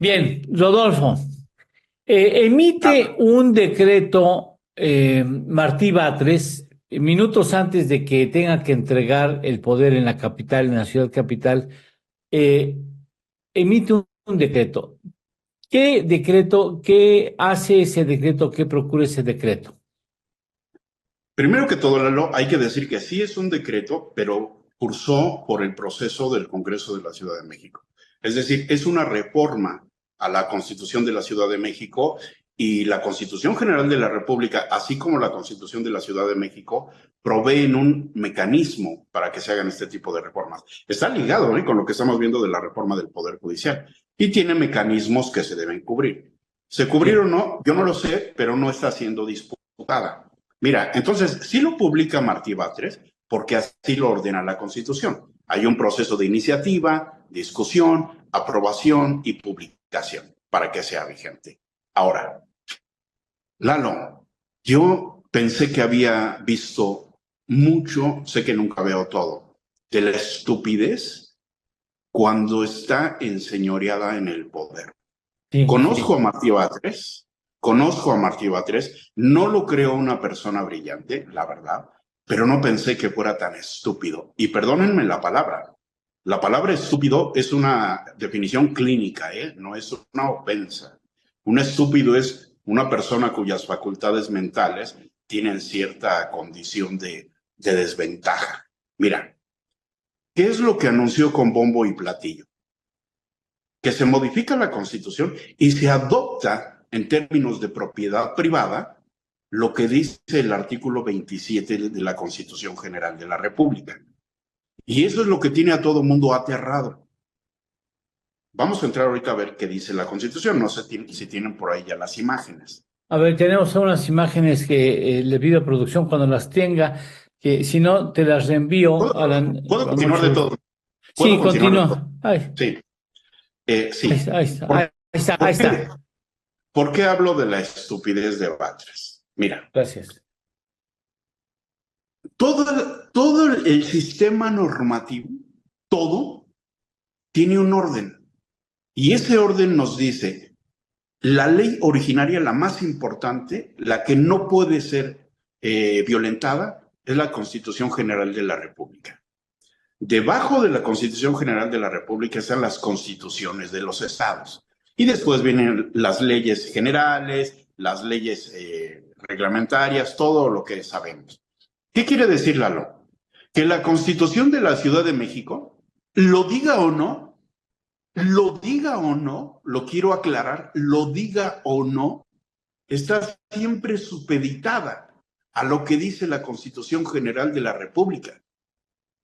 Bien, Rodolfo, emite Ah, un decreto Martí Batres minutos antes de que tenga que entregar el poder en la capital, en la ciudad capital, eh, emite un decreto. ¿Qué decreto, qué hace ese decreto, qué procura ese decreto? primero que todo, Lalo, hay que decir que sí es un decreto, pero cursó por el proceso del Congreso de la Ciudad de México. Es decir, es una reforma a la Constitución de la Ciudad de México y la Constitución General de la República, así como la Constitución de la Ciudad de México, proveen un mecanismo para que se hagan este tipo de reformas. Está ligado, con lo que estamos viendo de la reforma del Poder Judicial y tiene mecanismos que se deben cubrir. ¿Se Sí. cubrieron o no? Yo no lo sé, pero no está siendo disputada. Mira, entonces, sí lo publica Martí Batres porque así lo ordena la Constitución. Hay un proceso de iniciativa, discusión, aprobación y publicación para que sea vigente. Ahora, Lalo, yo pensé que había visto mucho, sé que nunca veo todo, de la estupidez cuando está enseñoreada en el poder. Sí, Conozco sí. a Martí Batres, conozco a Martí Batres, no lo creo una persona brillante, la verdad, pero no pensé que fuera tan estúpido. Y perdónenme la palabra estúpido es una definición clínica, ¿eh? No es una ofensa. Un estúpido es una persona cuyas facultades mentales tienen cierta condición de desventaja. Mira, ¿qué es lo que anunció con bombo y platillo? Que se modifica la Constitución y se adopta en términos de propiedad privada lo que dice el artículo 27 de la Constitución General de la República. Y eso es lo que tiene a todo mundo aterrado. Vamos a entrar ahorita a ver qué dice la Constitución. No sé si tienen por ahí ya las imágenes. A ver, tenemos unas imágenes que le pido a producción cuando las tenga, que si no, te las reenvío ¿Puedo con continuar mucho de gusto. todo? ¿Puedo Sí, continuar de todo? continúa. Ay, Sí, ahí sí. está, ahí está, ¿Por, ahí está, ahí por qué, está. ¿Por qué hablo de la estupidez de Batres? Mira, Gracias. todo el sistema normativo, todo tiene un orden. Y ese orden nos dice, la ley originaria, la más importante, la que no puede ser violentada, es la Constitución General de la República. Debajo de la Constitución General de la República están las constituciones de los estados. Y después vienen las leyes generales, las leyes reglamentarias, todo lo que sabemos. ¿Qué quiere decir, Lalo? Que la Constitución de la Ciudad de México, lo diga o no, lo quiero aclarar, lo diga o no, está siempre supeditada a lo que dice la Constitución General de la República.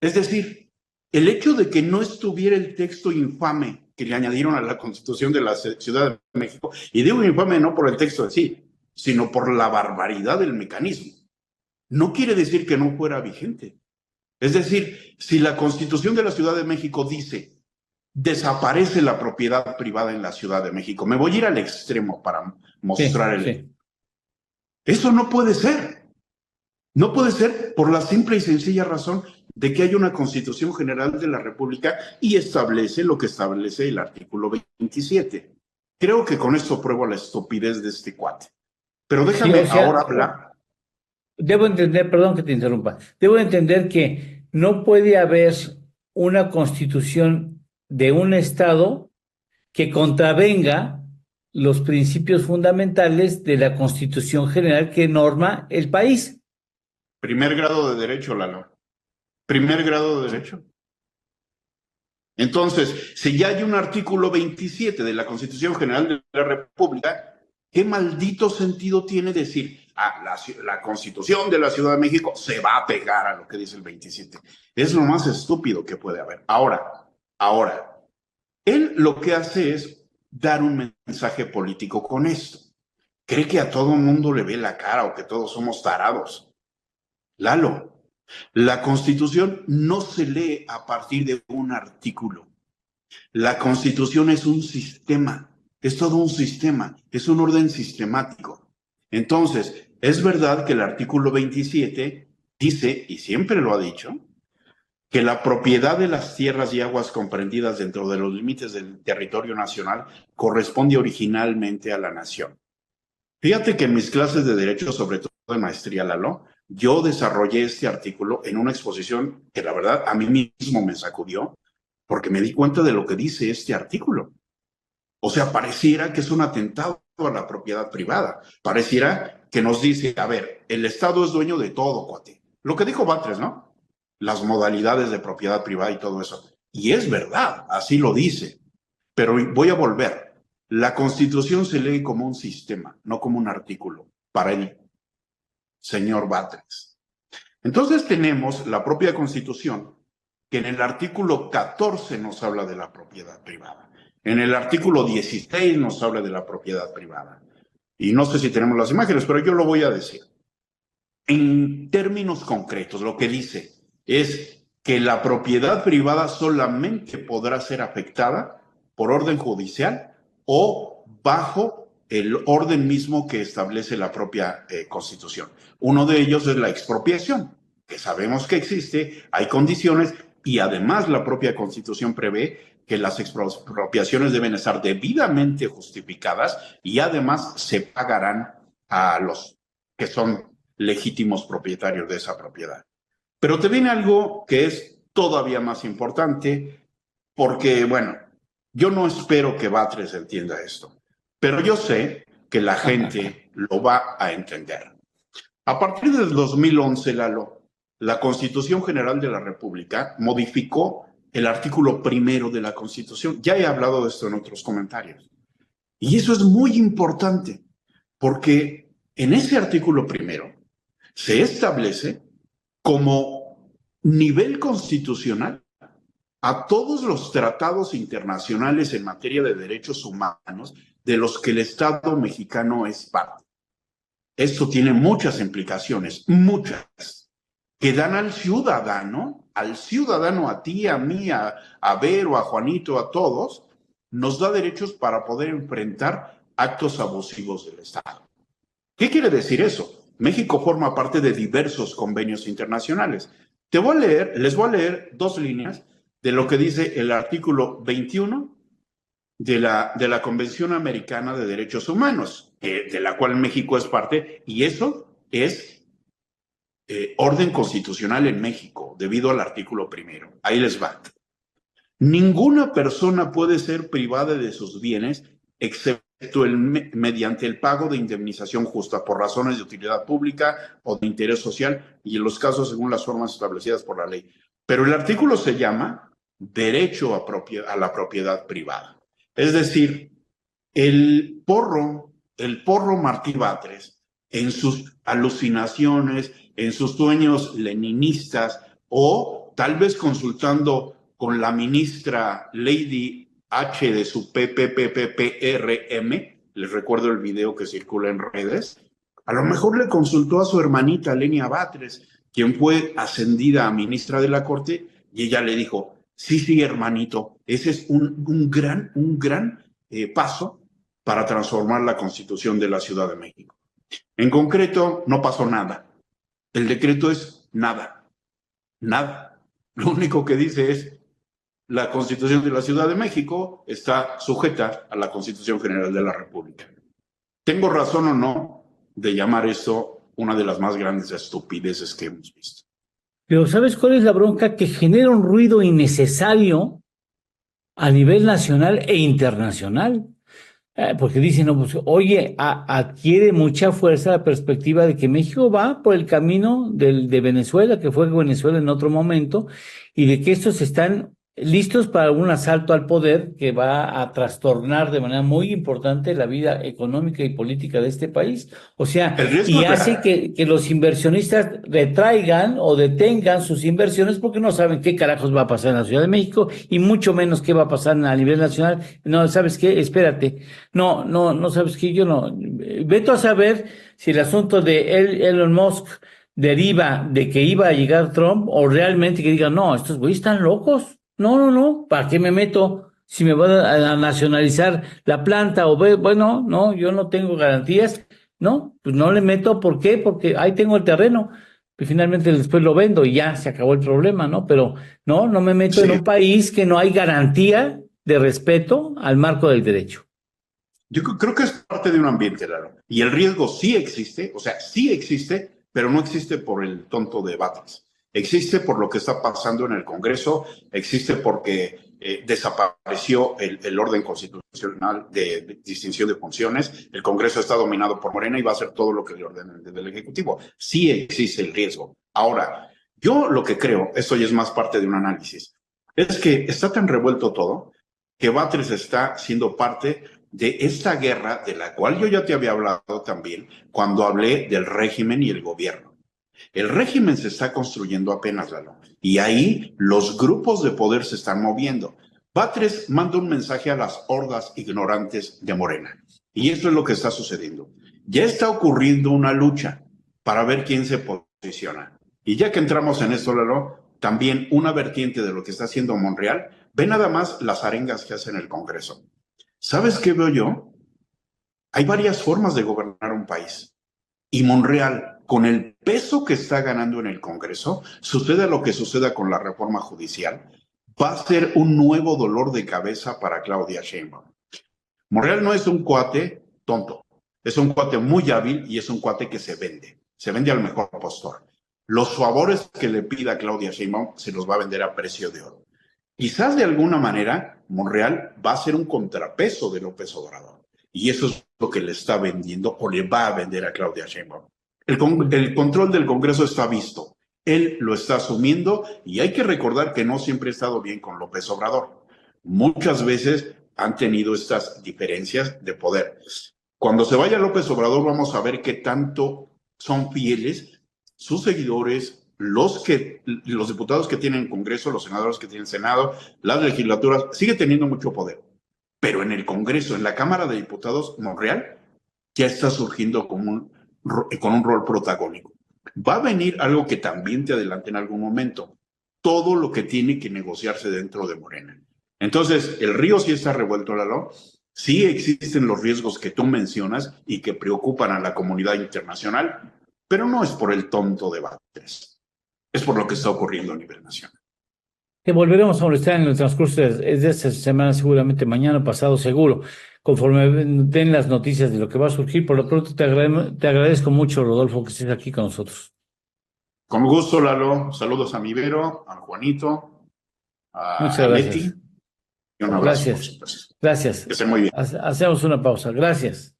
Es decir, el hecho de que no estuviera el texto infame que le añadieron a la Constitución de la Ciudad de México, y digo infame no por el texto en sí, sino por la barbaridad del mecanismo, no quiere decir que no fuera vigente. Es decir, si la Constitución de la Ciudad de México dice desaparece la propiedad privada en la Ciudad de México. Me voy a ir al extremo para Sí, mostrar el... sí. Eso no puede ser. No puede ser por la simple y sencilla razón de que hay una Constitución General de la República y establece lo que establece el artículo 27. Creo que con esto pruebo la estupidez de este cuate. Pero Sí, o déjame ahora sea, hablar. debo entender, perdón que te interrumpa, debo entender que no puede haber una constitución de un estado que contravenga los principios fundamentales de la Constitución General que norma el país. Primer grado de derecho, Lalo. Primer grado de derecho. Entonces, si ya hay un artículo 27 de la Constitución General de la República, ¿qué maldito sentido tiene decir, la Constitución de la Ciudad de México se va a pegar a lo que dice el 27? Es lo más estúpido que puede haber. Ahora, él lo que hace es dar un mensaje político con esto. Cree que a todo mundo le ve la cara o que todos somos tarados. Lalo, la Constitución no se lee a partir de un artículo. La Constitución es un sistema, es todo un sistema, es un orden sistemático. Entonces, es verdad que el artículo 27 dice, y siempre lo ha dicho, que la propiedad de las tierras y aguas comprendidas dentro de los límites del territorio nacional corresponde originalmente a la nación. Fíjate que en mis clases de derecho, sobre todo de maestría, Lalo, yo desarrollé este artículo en una exposición que la verdad a mí mismo me sacudió, porque me di cuenta de lo que dice este artículo. O sea, pareciera que es un atentado a la propiedad privada. Pareciera que nos dice, a ver, el Estado es dueño de todo, cuate. Lo que dijo Batres, ¿no? Las modalidades de propiedad privada y todo eso. Y es verdad, así lo dice. Pero voy a volver. La Constitución se lee como un sistema, no como un artículo, para el señor Batres. Entonces tenemos la propia Constitución, que en el artículo 14 nos habla de la propiedad privada. En el artículo 16 nos habla de la propiedad privada. Y no sé si tenemos las imágenes, pero yo lo voy a decir. En términos concretos, lo que dice es que la propiedad privada solamente podrá ser afectada por orden judicial o bajo el orden mismo que establece la propia Constitución. Uno de ellos es la expropiación, que sabemos que existe, hay condiciones y además la propia Constitución prevé que las expropiaciones deben estar debidamente justificadas y además se pagarán a los que son legítimos propietarios de esa propiedad. Pero te viene algo que es todavía más importante porque, bueno, yo no espero que Batres entienda esto, pero yo sé que la gente lo va a entender. A partir del 2011, Lalo, la Constitución General de la República modificó el artículo primero de la Constitución. Ya he hablado de esto en otros comentarios. Y eso es muy importante, porque en ese artículo primero se establece como nivel constitucional a todos los tratados internacionales en materia de derechos humanos de los que el Estado mexicano es parte. Esto tiene muchas implicaciones, muchas, que dan al ciudadano, a ti, a mí, a Vero, a Juanito, a todos, nos da derechos para poder enfrentar actos abusivos del Estado. ¿Qué quiere decir eso? México forma parte de diversos convenios internacionales. Les voy a leer 2 líneas de lo que dice el artículo 21 de la Convención Americana de Derechos Humanos, de la cual México es parte, y eso es orden constitucional en México, debido al artículo primero. Ahí les va. Ninguna persona puede ser privada de sus bienes, excepto mediante el pago de indemnización justa por razones de utilidad pública o de interés social y en los casos según las formas establecidas por la ley. Pero el artículo se llama derecho a la propiedad privada. Es decir, el porro Martí Batres, en sus alucinaciones, en sus sueños leninistas o tal vez consultando con la ministra Lady H de su PPPPRM, les recuerdo el video que circula en redes, a lo mejor le consultó a su hermanita Lenia Batres, quien fue ascendida a ministra de la Corte, y ella le dijo, sí, hermanito, ese es un gran paso para transformar la Constitución de la Ciudad de México. En concreto, no pasó nada. El decreto es nada. Lo único que dice es la Constitución de la Ciudad de México está sujeta a la Constitución General de la República. ¿Tengo razón o no de llamar esto una de las más grandes estupideces que hemos visto? Pero ¿sabes cuál es la bronca? Que genera un ruido innecesario a nivel nacional e internacional. Porque dicen, no, pues, oye, adquiere mucha fuerza la perspectiva de que México va por el camino de Venezuela, que fue Venezuela en otro momento, y de que estos están listos para un asalto al poder que va a trastornar de manera muy importante la vida económica y política de este país. O sea, y hace que los inversionistas retraigan o detengan sus inversiones porque no saben qué carajos va a pasar en la Ciudad de México y mucho menos qué va a pasar a nivel nacional. No, ¿sabes qué? Espérate. No, ¿sabes qué? Yo no. Vete a saber si el asunto de Elon Musk deriva de que iba a llegar Trump o realmente que digan, no, estos güeyes están locos. No, ¿para qué me meto si me van a nacionalizar la planta? Bueno, no, yo no tengo garantías, no, pues no le meto, ¿por qué? Porque ahí tengo el terreno. y finalmente después lo vendo y ya se acabó el problema, ¿no? Pero no me meto en Sí, un país que no hay garantía de respeto al marco del derecho. creo que es parte de un ambiente, Lalo. Y el riesgo sí existe, o sea, sí existe, pero no existe por el tonto debate. Existe por lo que está pasando en el Congreso, existe porque desapareció el orden constitucional de distinción de funciones, el Congreso está dominado por Morena y va a hacer todo lo que le ordenen desde el Ejecutivo. Sí existe el riesgo. Ahora, yo lo que creo, esto ya es más parte de un análisis, es que está tan revuelto todo que Batres está siendo parte de esta guerra de la cual yo ya te había hablado también cuando hablé del régimen y el gobierno. El régimen se está construyendo apenas, Lalo, y ahí los grupos de poder se están moviendo. Batres manda un mensaje a las hordas ignorantes de Morena, y esto es lo que está sucediendo. Ya está ocurriendo una lucha para ver quién se posiciona. Y ya que entramos en esto, Lalo, también una vertiente de lo que está haciendo Monreal, ve nada más las arengas que hace en el Congreso. ¿Sabes qué veo yo? Hay varias formas de gobernar un país. Y Monreal, con el peso que está ganando en el Congreso, suceda lo que suceda con la reforma judicial, va a ser un nuevo dolor de cabeza para Claudia Sheinbaum. Monreal no es un cuate tonto, es un cuate muy hábil y es un cuate que se vende al mejor postor. Los favores que le pida Claudia Sheinbaum se los va a vender a precio de oro. Quizás de alguna manera Monreal va a ser un contrapeso de López Obrador. Y eso es lo que le está vendiendo o le va a vender a Claudia Sheinbaum. El control del Congreso está visto. Él lo está asumiendo y hay que recordar que no siempre ha estado bien con López Obrador. Muchas veces han tenido estas diferencias de poder. Cuando se vaya López Obrador vamos a ver qué tanto son fieles sus seguidores, los diputados que tienen Congreso, los senadores que tienen Senado, las legislaturas, sigue teniendo mucho poder. Pero en el Congreso, en la Cámara de Diputados, Monreal ya está surgiendo con un rol protagónico. Va a venir algo que también te adelante en algún momento, todo lo que tiene que negociarse dentro de Morena. Entonces, el río sí está revuelto, Lalo. Sí existen los riesgos que tú mencionas y que preocupan a la comunidad internacional, pero no es por el tonto debate, es por lo que está ocurriendo a nivel nacional. Te volveremos a molestar en el transcurso de esta semana, seguramente mañana pasado, seguro, conforme den las noticias de lo que va a surgir. Por lo pronto te agradezco mucho, Rodolfo, que estés aquí con nosotros. Con gusto, Lalo. Saludos a mi Vero, a Juanito, Muchas a Leti gracias. y un abrazo, por Gracias. supuesto. Gracias. Que estén muy bien. Hacemos una pausa. Gracias.